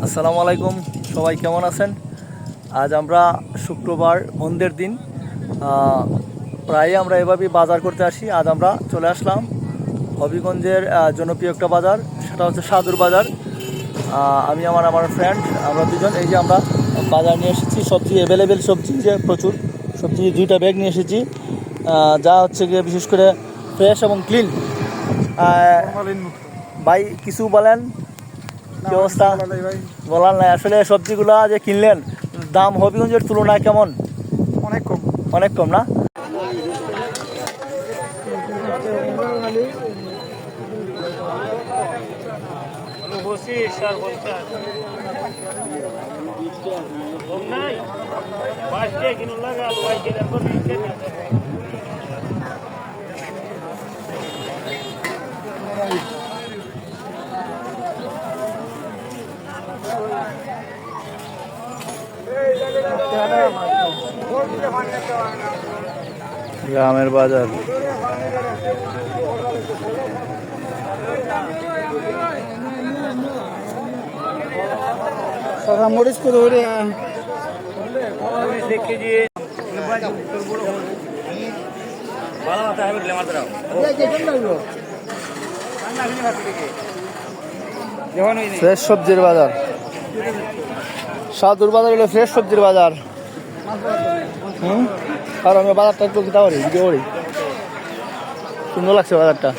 আসসালামু আলাইকুম, সবাই কেমন আছেন? আজ আমরা শুক্রবার বন্ধের দিন, প্রায়ই আমরা এভাবেই বাজার করতে আসি। আজ আমরা চলে আসলাম হবিগঞ্জের জনপ্রিয় একটা বাজার, সেটা হচ্ছে সাদুর বাজার। আমি আমার ফ্রেন্ড, আমরা দুজন এই যে আমরা বাজার নিয়ে এসেছি। সবজি অ্যাভেলেবেল, সবজি যে প্রচুর সবজি, 2টা ব্যাগ নিয়ে এসেছি, যা হচ্ছে গিয়ে বিশেষ করে ফ্রেশ এবং ক্লিন। ভাই কিছু বলেন, কি অবস্থা? বলার নাই আসলে, সবজিগুলা যে কিনলেন দাম হবিগঞ্জের তুলনায় কেমন? অনেক কম। অনেক কম না? গ্রামের বাজার। মরিচ করে ধরে ফ্রেশ সবজির বাজার, সাদুর বাজার হলো ফ্রেশ সবজির বাজার। আর আমি বাজারটা একটু দিতে পারি, ভিডিও করি। সুন্দর লাগছে বাজারটা।